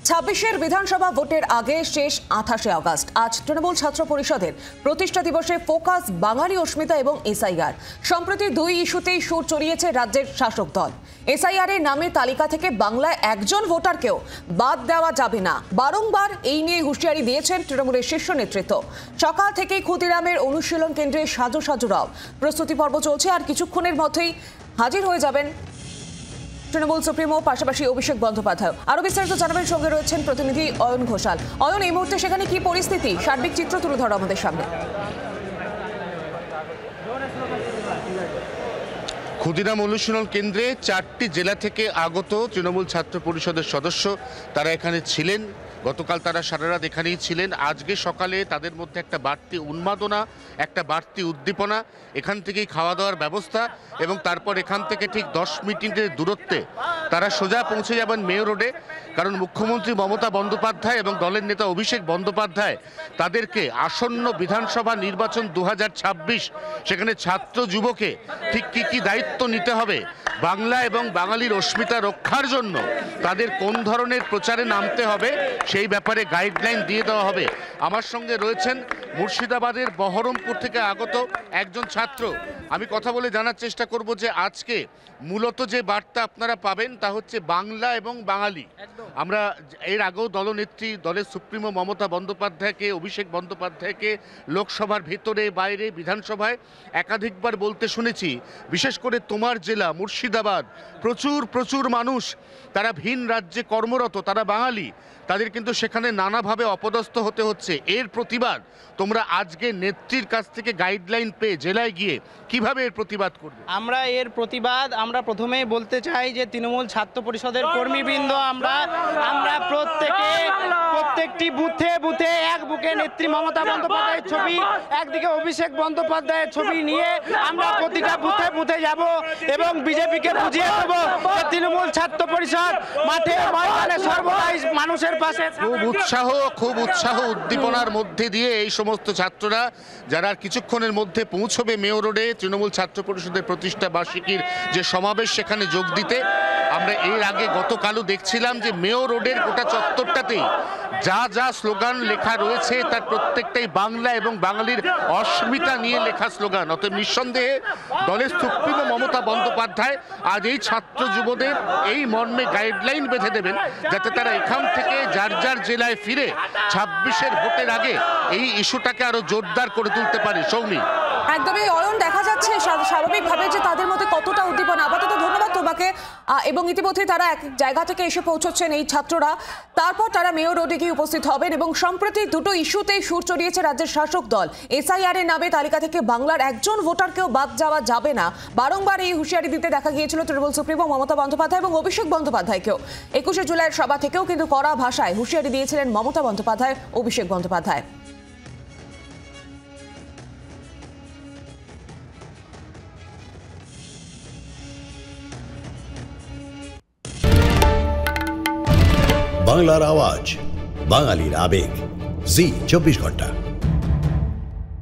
ছাব্বিশের বিধানসভা ভোটের আগে শেষ 28 আগস্ট আজ তৃণমূল ছাত্র পরিষদের প্রতিষ্ঠা দিবসে ফোকাস বাঙালি অস্মিতা এবং এসআইআর। সম্প্রতি দুই ইস্যুতেই সুর চড়িয়েছে রাজ্যের শাসক দল। এসআইআর এর নামে তালিকা থেকে বাংলায় একজন ভোটারকেও বাদ দেওয়া যাবে না। বারংবার এই নিয়ে হুঁশিয়ারি দিয়েছেন তৃণমূলের শীর্ষ নেতৃত্ব। সকাল থেকেই ক্ষুদিরামের অনুশীলন কেন্দ্রে সাজু রাও প্রস্তুতি পর্ব চলছে, আর কিছুক্ষণের মধ্যেই হাজির হয়ে যাবেন তৃণমূল সুপ্রিমো, পাশাপাশি অভিষেক বন্দ্যোপাধ্যায়। আরো বিস্তারিত জানাবেন, সঙ্গে রয়েছেন প্রতিনিধি অয়ন ঘোষাল। অয়ন, এই মুহূর্তে সেখানে কি পরিস্থিতি, সার্বিক চিত্র তুলে ধরো আমাদের সামনে। ক্ষুদিরাম অনুশীলন কেন্দ্রে 4টি জেলা থেকে আগত তৃণমূল ছাত্র পরিষদের সদস্য তারা এখানে ছিলেন। গতকাল তারা সারা রাত এখানেই ছিলেন। আজকে সকালে তাদের মধ্যে একটা বাড়তি উন্মাদনা, একটা বাড়তি উদ্দীপনা। এখান থেকেই খাওয়া দাওয়ার ব্যবস্থা, এবং তারপর এখান থেকে ঠিক 10 মিনিটের দূরত্বে তারা সোজা পৌঁছে যাবেন মেয়ো রোডে। কারণ মুখ্যমন্ত্রী মমতা বন্দ্যোপাধ্যায় এবং দলের নেতা অভিষেক বন্দ্যোপাধ্যায় তাদেরকে আসন্ন বিধানসভা নির্বাচন 2026 সেখানে ছাত্র যুবকে ঠিক কী দায়িত্ব নিতে হবে, বাংলা এবং বাঙালির অস্মিতা রক্ষার জন্য তাদের কোন ধরনের প্রচারে নামতে হবে, সেই ব্যাপারে গাইডলাইন দিয়ে দেওয়া হবে। আমার সঙ্গে রয়েছেন মুর্শিদাবাদের বহরমপুর থেকে আগত একজন ছাত্র। আমি কথা বলে জানার চেষ্টা করব যে আজকে মূলত যে বার্তা আপনারা পাবেন তা হচ্ছে বাংলা এবং বাঙালি। আমরা এর আগেও দলনেত্রী, দলের সুপ্রিমো মমতা বন্দ্যোপাধ্যায়কে, অভিষেক বন্দ্যোপাধ্যায়কে লোকসভার ভেতরে বাইরে বিধানসভায় একাধিকবার বলতে শুনেছি। বিশেষ করে তোমার জেলা মুর্শিদাবাদ, প্রচুর মানুষ তারা ভিন রাজ্যে কর্মরত, তারা বাঙালি, তাদের কিন্তু সেখানে নানাভাবে অপদস্থ হতে হচ্ছে। এর প্রতিবাদ তোমরা আজকে নেত্রীর কাছ থেকে গাইডলাইন পেয়ে জেলায় গিয়ে কিভাবে এর প্রতিবাদ করবে? আমরা প্রথমেই বলতে চাই যে তৃণমূল ছাত্র পরিষদের কর্মীবৃন্দ আমরা প্রত্যেকটি বুথে এক বুকে নেত্রী মমতা বন্দ্যোপাধ্যায়ের ছবি, একদিকে অভিষেক বন্দ্যোপাধ্যায়ের ছবি নিয়ে আমরা প্রতিটা বুথে যাব এবং বিজেপিকে বুঝিয়ে দেব যে তৃণমূল ছাত্র পরিষদ মাঠে ময়দানে সর্বদাই মানুষের পাশে। খুব উৎসাহ উদ্দীপনার মধ্যে দিয়ে এই সমস্ত ছাত্ররা যারা কিছুক্ষণের মধ্যে পৌঁছবে মেয়ো রোডে তৃণমূল ছাত্র পরিষদের প্রতিষ্ঠা বার্ষিকীর যে সমাবেশ, সেখানে যোগ দিতে। আমরা এর আগে গতকালও দেখছিলাম যে মেয়ো রোডের গোটা চত্বরটাতেই যা স্লোগান লেখা রয়েছে তার প্রত্যেকটাই বাংলা এবং বাঙালির অস্মিতা নিয়ে লেখা স্লোগান। অতএব নিঃসন্দেহে দলের সুপ্রিমো মমতা বন্দ্যোপাধ্যায় আজ এই ছাত্র যুবদের এই মর্মে গাইডলাইন বেঁধে দেবেন, যাতে তারা এখান থেকে যার জেলায় ফিরে 26-এর ভোটের আগে এই ইস্যুটাকে আরো জোরদার করে তুলতে পারে। সৌমি, একদমই অয়ন, দেখা যাচ্ছে স্বাভাবিকভাবে যে তাদের মধ্যে কতটা উদ্দীপনা। আপাতত ধন্যবাদ তোমাকে। এবং ইতিমধ্যে তারা এক জায়গা থেকে এসে পৌঁছচ্ছেন এই ছাত্ররা, তারপর তারা মেয়ো রোডে গিয়ে উপস্থিত হবেন। এবং সম্প্রতি দুটো ইস্যুতেই সুর চড়িয়েছে রাজ্যের শাসক দল। এসআইআর এর নামে তালিকা থেকে বাংলার একজন ভোটারকেও বাদ যাওয়া যাবে না। বারংবার এই হুঁশিয়ারি দিতে দেখা গিয়েছিল তৃণমূল সুপ্রিমো মমতা বন্দ্যোপাধ্যায় এবং অভিষেক বন্দ্যোপাধ্যায়কেও। 21শে জুলাইয়ের সভা থেকেও কিন্তু কড়া ভাষায় হুঁশিয়ারি দিয়েছিলেন মমতা বন্দ্যোপাধ্যায়, অভিষেক বন্দ্যোপাধ্যায়। বাংলার আওয়াজ, বাঙালির আবেগ, জি 24 ঘন্টা।